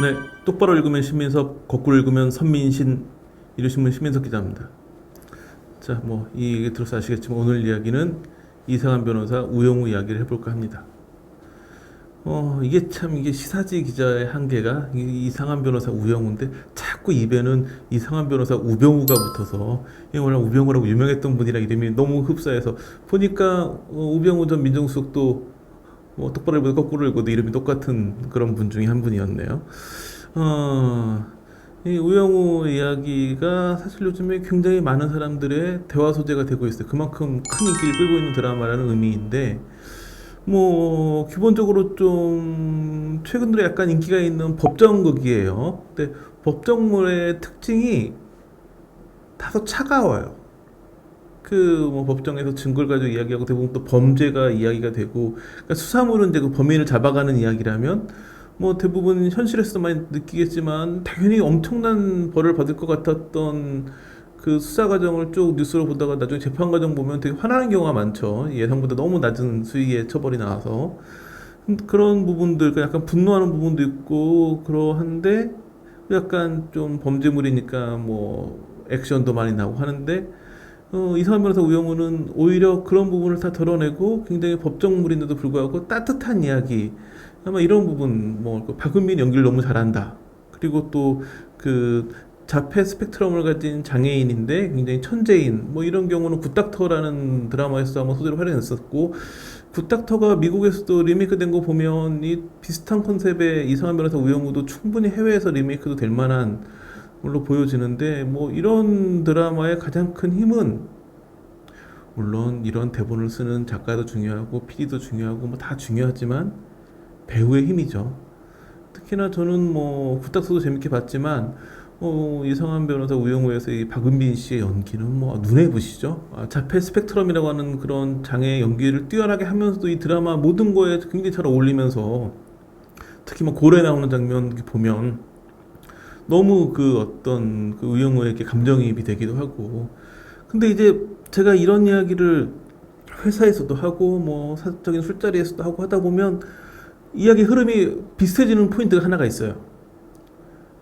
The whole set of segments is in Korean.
네, 똑바로 읽으면 신민석, 거꾸로 읽으면 선민신, 이러신 분 신민석 기자입니다. 자, 뭐 이 얘기 들어서 아시겠지만 오늘 이야기는 이상한 변호사 우영우 이야기를 해볼까 합니다. 이게 참 이게 시사지 기자의 한계가 이상한 변호사 우영우인데 자꾸 입에는 이상한 변호사 우병우가 붙어서, 이게 원래 우병우라고 유명했던 분이라 이름이 너무 흡사해서 보니까 우병우 전 민정수석도 뭐 똑바로 읽어도 거꾸로 읽어도 이름이 똑같은 그런 분 중에 한 분이었네요. 이 우영우 이야기가 사실 요즘에 굉장히 많은 사람들의 대화 소재가 되고 있어요. 그만큼 큰 인기를 끌고 있는 드라마라는 의미인데, 뭐 기본적으로 좀 최근 들어 약간 인기가 있는 법정극이에요. 근데 법정물의 특징이 다소 차가워요. 그 뭐 법정에서 증거를 가지고 이야기하고 대부분 또 범죄가 이야기가 되고, 그러니까 수사물은 이제 그 범인을 잡아가는 이야기라면 뭐 대부분 현실에서 많이 느끼겠지만 당연히 엄청난 벌을 받을 것 같았던 그 수사 과정을 쭉 뉴스로 보다가 나중에 재판 과정 보면 되게 화나는 경우가 많죠. 예상보다 너무 낮은 수위의 처벌이 나와서 그런 부분들, 그 약간 분노하는 부분도 있고 그러한데, 약간 좀 범죄물이니까 뭐 액션도 많이 나오고 하는데, 이상한 변호사 우영우는 오히려 그런 부분을 다 덜어내고 굉장히 법정물인데도 불구하고 따뜻한 이야기, 아마 이런 부분, 뭐 박은빈 연기를 너무 잘한다. 그리고 또 그 자폐 스펙트럼을 가진 장애인인데 굉장히 천재인, 뭐 이런 경우는 굿닥터라는 드라마에서 한번 소재로 활용했었고, 굿닥터가 미국에서도 리메이크된 거 보면 이 비슷한 컨셉의 이상한 변호사 우영우도 충분히 해외에서 리메이크도 될 만한 걸로 보여지는데, 뭐 이런 드라마의 가장 큰 힘은 물론 이런 대본을 쓰는 작가도 중요하고 PD도 중요하고 뭐 다 중요하지만 배우의 힘이죠. 특히나 저는 뭐 굿닥터도 재밌게 봤지만 이상한 변호사 우영우에서 이 박은빈 씨의 연기는 뭐 눈에 부시죠. 자폐 스펙트럼이라고 하는 그런 장애의 연기를 뛰어나게 하면서도 이 드라마 모든 거에 굉장히 잘 어울리면서, 특히 뭐 고래 나오는 장면 이렇게 보면 너무 그 어떤 그 우영우에게 감정이입이 되기도 하고. 근데 이제 제가 이런 이야기를 회사에서도 하고 뭐 사적인 술자리에서도 하고 하다 보면 이야기 흐름이 비슷해지는 포인트가 하나가 있어요.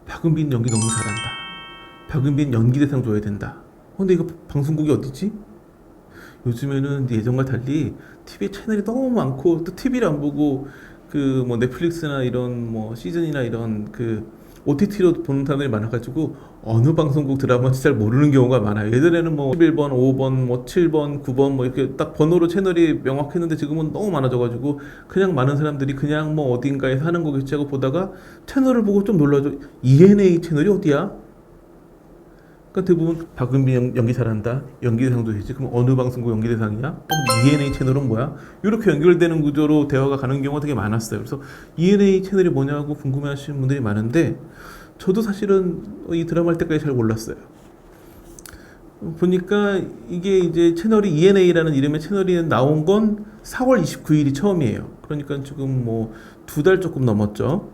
박은빈 연기 너무 잘한다. 박은빈 연기 대상 줘야 된다. 근데 이거 방송국이 어디지? 요즘에는 예전과 달리 TV 채널이 너무 많고, 또 TV를 안 보고 그 뭐 넷플릭스나 이런 뭐 시즌이나 이런 그 OTT로 보는 사람들이 많아가지고 어느 방송국 드라마인지 잘 모르는 경우가 많아요. 예전에는 뭐 11번, 5번, 뭐 7번, 9번 뭐 이렇게 딱 번호로 채널이 명확했는데 지금은 너무 많아져가지고 그냥 많은 사람들이 그냥 뭐 어딘가에서 하는 거겠지 하고 보다가 채널을 보고 좀 놀라죠. ENA 채널이 어디야? 그러니까 대부분 박은빈 연기 잘한다, 연기 대상도 되지. 그럼 어느 방송국 연기 대상이야? ENA 채널은 뭐야? 이렇게 연결되는 구조로 대화가 가는 경우가 되게 많았어요. 그래서 ENA 채널이 뭐냐고 궁금해하시는 분들이 많은데, 저도 사실은 이 드라마 할 때까지 잘 몰랐어요. 보니까 이게 이제 채널이 ENA라는 이름의 채널이 나온 건 4월 29일이 처음이에요. 그러니까 지금 뭐 2달 조금 넘었죠.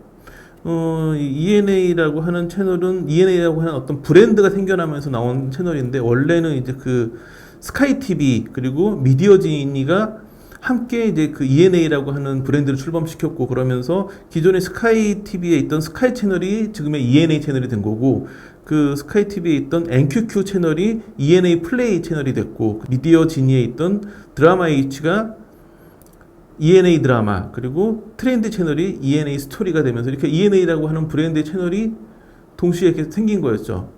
ENA라고 하는 채널은 ENA라고 하는 어떤 브랜드가 생겨나면서 나온 채널인데, 원래는 이제 그 스카이 TV 그리고 미디어지니가 함께 이제 그 ENA라고 하는 브랜드를 출범시켰고, 그러면서 기존의 스카이 TV에 있던 스카이 채널이 지금의 ENA 채널이 된 거고, 그 스카이 TV에 있던 NQQ 채널이 ENA 플레이 채널이 됐고, 미디어지니에 있던 드라마 H가 ENA 드라마, 그리고 트렌드 채널이 ENA 스토리가 되면서 이렇게 ENA라고 하는 브랜드의 채널이 동시에 이렇게 생긴 거였죠.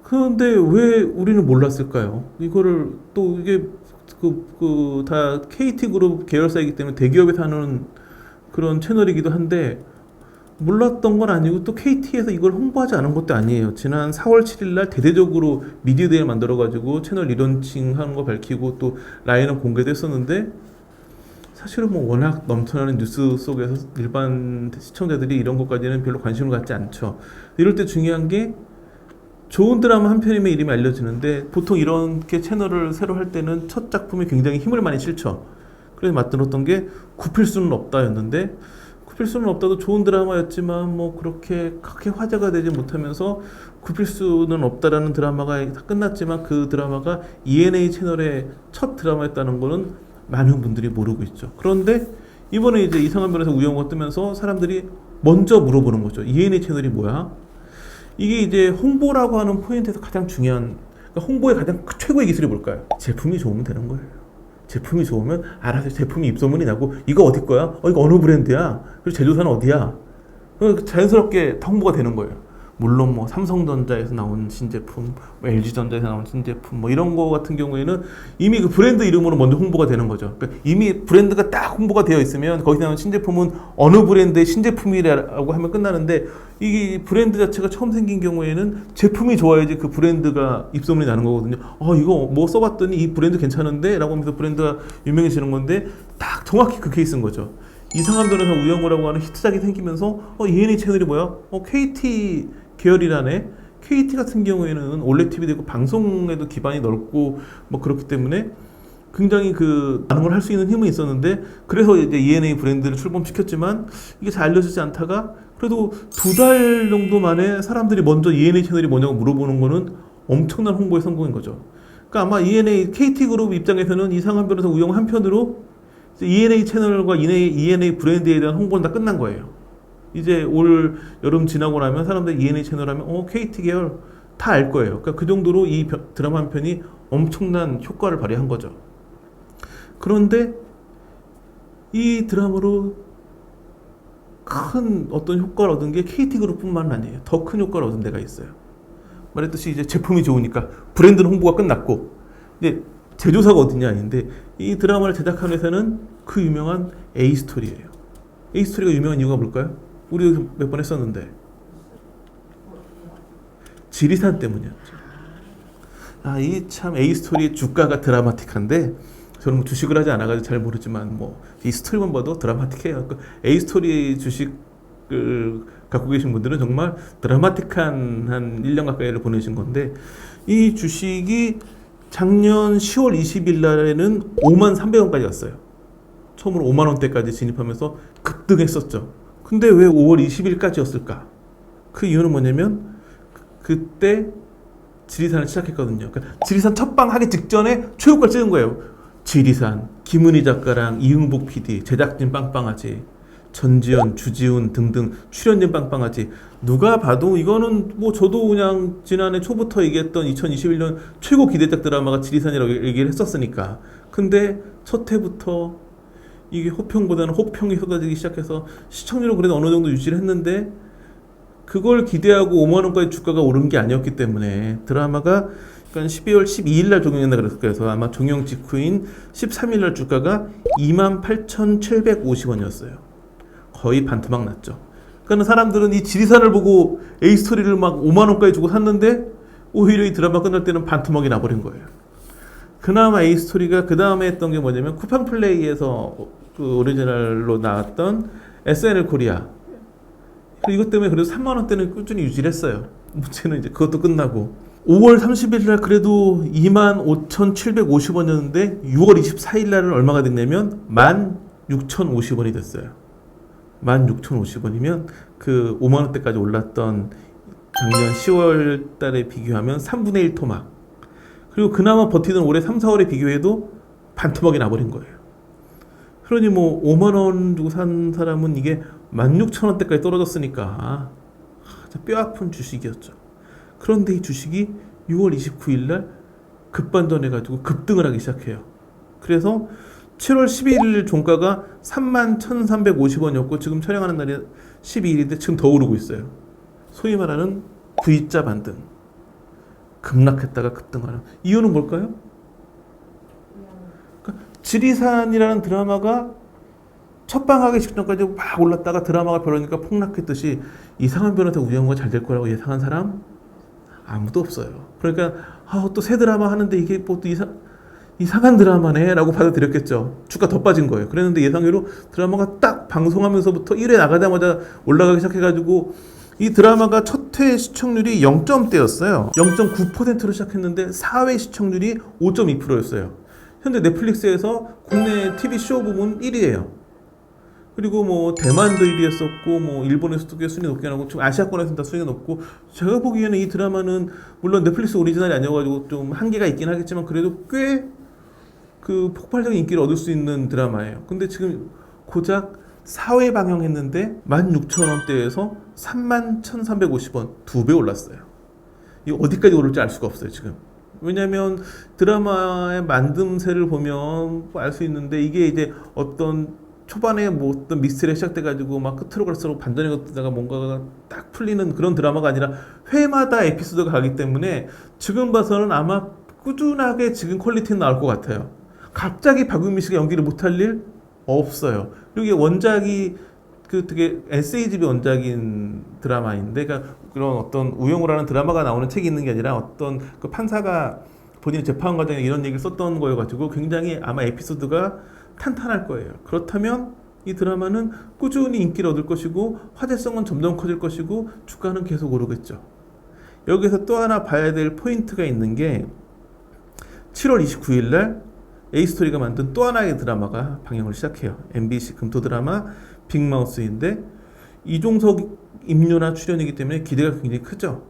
그런데 왜 우리는 몰랐을까요? 이거를 또 이게 다 KT그룹 계열사이기 때문에 대기업에서 하는 그런 채널이기도 한데, 몰랐던 건 아니고 또 KT에서 이걸 홍보하지 않은 것도 아니에요. 지난 4월 7일 날 대대적으로 미디어데이를 만들어가지고 채널 리런칭 하는 거 밝히고 또 라인업 공개도 했었는데, 사실은 뭐 워낙 넘쳐나는 뉴스 속에서 일반 시청자들이 이런 것까지는 별로 관심을 갖지 않죠. 이럴 때 중요한 게, 좋은 드라마 한 편이면 이름이 알려지는데 보통 이렇게 채널을 새로 할 때는 첫 작품이 굉장히 힘을 많이 실죠. 그래서 맞들었던 게 굽힐 수는 없다였는데, 굽힐 수는 없다도 좋은 드라마였지만 뭐 그렇게 크게 화제가 되지 못하면서 굽힐 수는 없다라는 드라마가 다 끝났지만, 그 드라마가 ENA 채널의 첫 드라마였다는 거는 많은 분들이 모르고 있죠. 그런데 이번에 이제 이상한 변호사 우영우가 뜨면서 사람들이 먼저 물어보는 거죠. ENA 채널이 뭐야? 이게 이제 홍보라고 하는 포인트에서 가장 중요한, 그러니까 홍보의 가장 최고의 기술이 뭘까요? 제품이 좋으면 되는 거예요. 제품이 좋으면 알아서 제품이 입소문이 나고, 이거 어디 거야? 이거 어느 브랜드야? 그리고 제조사는 어디야? 자연스럽게 다 홍보가 되는 거예요. 물론 뭐 삼성전자에서 나온 신제품, 뭐 LG전자에서 나온 신제품, 뭐 이런 거 같은 경우에는 이미 그 브랜드 이름으로 먼저 홍보가 되는 거죠. 그러니까 이미 브랜드가 딱 홍보가 되어 있으면 거기서 나온 신제품은 어느 브랜드의 신제품이라고 하면 끝나는데, 이 브랜드 자체가 처음 생긴 경우에는 제품이 좋아야지 그 브랜드가 입소문이 나는 거거든요. 이거 뭐 써봤더니 이 브랜드 괜찮은데? 라고 하면서 브랜드가 유명해지는 건데, 딱 정확히 그 케이스인 거죠. 이상한 변호사 우영우라고 하는 히트작이 생기면서 ENA 채널이 뭐야? KT 계열이라네. KT 같은 경우에는 올레 TV도 있고 방송에도 기반이 넓고 뭐 그렇기 때문에 굉장히 그 많은 걸 할 수 있는 힘은 있었는데, 그래서 이제 ENA 브랜드를 출범시켰지만 이게 잘 알려지지 않다가 그래도 2달 정도 만에 사람들이 먼저 ENA 채널이 뭐냐고 물어보는 거는 엄청난 홍보의 성공인 거죠. 그러니까 아마 ENA KT 그룹 입장에서는 이상한 변호사 우영우 한편으로 ENA 채널과 ENA 브랜드에 대한 홍보는 다 끝난 거예요. 이제 올 여름 지나고 나면 사람들이 ENA 채널 하면 KT 계열 다 알 거예요. 그러니까 그 정도로 이 드라마 한 편이 엄청난 효과를 발휘한 거죠. 그런데 이 드라마로 큰 어떤 효과를 얻은 게 KT 그룹뿐만 아니에요. 더 큰 효과를 얻은 데가 있어요. 말했듯이 이제 제품이 좋으니까 브랜드는 홍보가 끝났고, 이제 제조사가 어디냐 아닌데, 이 드라마를 제작한 회사는 그 유명한 A스토리예요. A스토리가 유명한 이유가 뭘까요? 우리 몇 번 했었는데 지리산 때문이었죠. 이 참 A스토리의 주가가 드라마틱한데, 저는 뭐 주식을 하지 않아가지고 잘 모르지만 뭐 이 스토리만 봐도 드라마틱해요. 그러니까 A스토리 주식을 갖고 계신 분들은 정말 드라마틱한 한 1년 가까이를 보내신 건데, 이 주식이 작년 10월 20일 날에는 5만 300원까지 갔어요. 처음으로 5만 원대까지 진입하면서 급등했었죠. 근데 왜 5월 20일까지였을까? 그 이유는 뭐냐면 그때 지리산을 시작했거든요. 그러니까 지리산 첫방 하기 직전에 최고가를 찍은 거예요. 지리산, 김은희 작가랑 이응복 PD, 제작진 빵빵하지, 전지현, 주지훈 등등 출연진 빵빵하지. 누가 봐도 이거는 뭐 저도 그냥 지난해 초부터 얘기했던 2021년 최고 기대작 드라마가 지리산이라고 얘기를 했었으니까. 근데 첫 회부터 이게 호평보다는 호평이 쏟아지기 시작해서 시청률은 그래도 어느 정도 유지를 했는데, 그걸 기대하고 5만 원까지 주가가 오른 게 아니었기 때문에 드라마가 그러니까 12월 12일 날 종영했나 그래서 아마 종영 직후인 13일 날 주가가 28,750원이었어요. 거의 반토막 났죠. 그러니까 사람들은 이 지리산을 보고 A스토리를 막 5만 원까지 주고 샀는데, 오히려 이 드라마 끝날 때는 반토막이 나버린 거예요. 그나마 A스토리가 그 다음에 했던 게 뭐냐면 쿠팡플레이에서 그 오리지널로 나왔던 SNL 코리아, 이것 때문에 그래도 3만 원대는 꾸준히 유지를 했어요. 문제는 이제 그것도 끝나고 5월 30일 날 그래도 25,750원이었는데 6월 24일 날은 얼마가 됐냐면 16,050원이 됐어요. 16,050원이면 그 5만 원대까지 올랐던 작년 10월 달에 비교하면 3분의 1 토막. 그리고 그나마 버티던 올해 3, 4월에 비교해도 반토막이 나버린 거예요. 그러니 뭐 5만 원 주고 산 사람은 이게 16,000원대까지 떨어졌으니까 뼈 아픈 주식이었죠. 그런데 이 주식이 6월 29일 날 급반전해가지고 급등을 하기 시작해요. 그래서 7월 11일 종가가 31,350원이었고 지금 촬영하는 날이 12일인데 지금 더 오르고 있어요. 소위 말하는 V자 반등. 급락했다가 급등하는 이유는 뭘까요? 그러니까 지리산이라는 드라마가 첫방하기 직전까지 막 올랐다가 드라마가 별로니까 폭락했듯이, 이상한 변호사 우영우가 잘 될 거라고 예상한 사람 아무도 없어요. 그러니까 또 새 드라마 하는데 이게 뭐 또 이상한 드라마네 라고 받아들였겠죠. 주가 더 빠진 거예요. 그랬는데 예상외로 드라마가 딱 방송하면서부터 1회 나가자마자 올라가기 시작해가지고, 이 드라마가 첫 회 시청률이 0점대였어요. 0.9%로 시작했는데 4회 시청률이 5.2%였어요. 현재 넷플릭스에서 국내 TV 쇼 부분 1위예요. 그리고 뭐 대만도 1위였었고, 뭐 일본에서도 꽤 순위 높게 나오고, 지금 아시아권에서는 다 순위가 높고, 제가 보기에는 이 드라마는 물론 넷플릭스 오리지널이 아니어가지고 좀 한계가 있긴 하겠지만 그래도 꽤 그 폭발적인 인기를 얻을 수 있는 드라마예요. 근데 지금 고작 4회 방영했는데 16,000원대에서 31,350원 2배 올랐어요. 이 어디까지 오를지 알 수가 없어요 지금. 왜냐하면 드라마의 만듦새를 보면 알 수 있는데 이게 이제 어떤 초반에 뭐 어떤 미스터리가 시작돼가지고 막 끝으로 갈수록 반전이 걷다가 뭔가가 딱 풀리는 그런 드라마가 아니라 회마다 에피소드가 가기 때문에 지금 봐서는 아마 꾸준하게 지금 퀄리티는 나올 것 같아요. 갑자기 박유미 씨가 연기를 못할 일 없어요. 그리고 이게 원작이 그 되게 에세이집이 원작인 드라마인데, 그러니까 그런 어떤 우영우라는 드라마가 나오는 책이 있는 게 아니라 어떤 그 판사가 본인의 재판 과정에 이런 얘기를 썼던 거여가지고 굉장히 아마 에피소드가 탄탄할 거예요. 그렇다면 이 드라마는 꾸준히 인기를 얻을 것이고 화제성은 점점 커질 것이고 주가는 계속 오르겠죠. 여기서 또 하나 봐야 될 포인트가 있는 게 7월 29일 날 A스토리가 만든 또 하나의 드라마가 방영을 시작해요. MBC 금토 드라마 빅마우스인데 이종석 임윤아 출연이기 때문에 기대가 굉장히 크죠.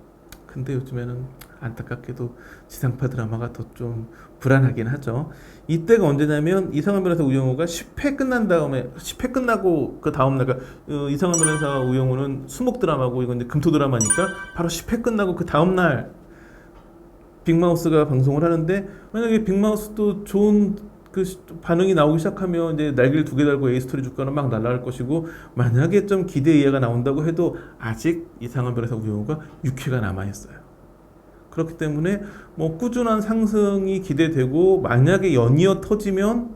근데 요즘에는 안타깝게도 지상파 드라마가 더 좀 불안하긴 하죠. 이때가 언제냐면 이상한 변호사 우영우가 10회 끝난 다음에 10회 끝나고 그 다음날, 그러니까 이상한 변호사 우영우는 수목 드라마고 이건 이제 금토 드라마니까 바로 10회 끝나고 그 다음날 빅마우스가 방송을 하는데, 만약에 빅마우스도 좋은 그 반응이 나오기 시작하면 이제 날개를 2개 달고 A스토리 주가는 막 날아갈 것이고, 만약에 좀 기대 이하가 나온다고 해도 아직 이상한 변호사 우영우가 6회가 남아있어요. 그렇기 때문에 뭐 꾸준한 상승이 기대되고, 만약에 연이어 터지면,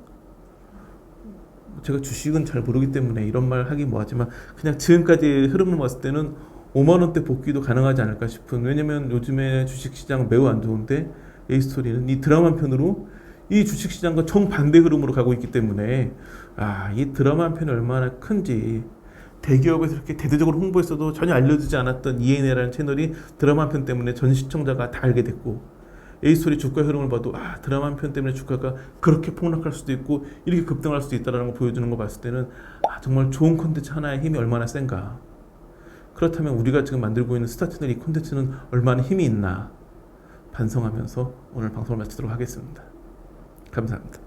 제가 주식은 잘 모르기 때문에 이런 말 하기 뭐하지만 그냥 지금까지 흐름을 봤을 때는 5만 원대 복귀도 가능하지 않을까 싶은, 왜냐면 요즘에 주식시장 매우 안 좋은데 A스토리는 이 드라마 한 편으로 이 주식시장과 정반대 흐름으로 가고 있기 때문에, 이 드라마 한 편이 얼마나 큰지, 대기업에서 이렇게 대대적으로 홍보했어도 전혀 알려지지 않았던 ENA라는 채널이 드라마 한 편 때문에 전 시청자가 다 알게 됐고, A스토리 주가 흐름을 봐도 드라마 한 편 때문에 주가가 그렇게 폭락할 수도 있고 이렇게 급등할 수도 있다는 걸 보여주는 거 봤을 때는 정말 좋은 콘텐츠 하나의 힘이 얼마나 센가. 그렇다면 우리가 지금 만들고 있는 스타채널 이 콘텐츠는 얼마나 힘이 있나 반성하면서 오늘 방송을 마치도록 하겠습니다. 감사합니다.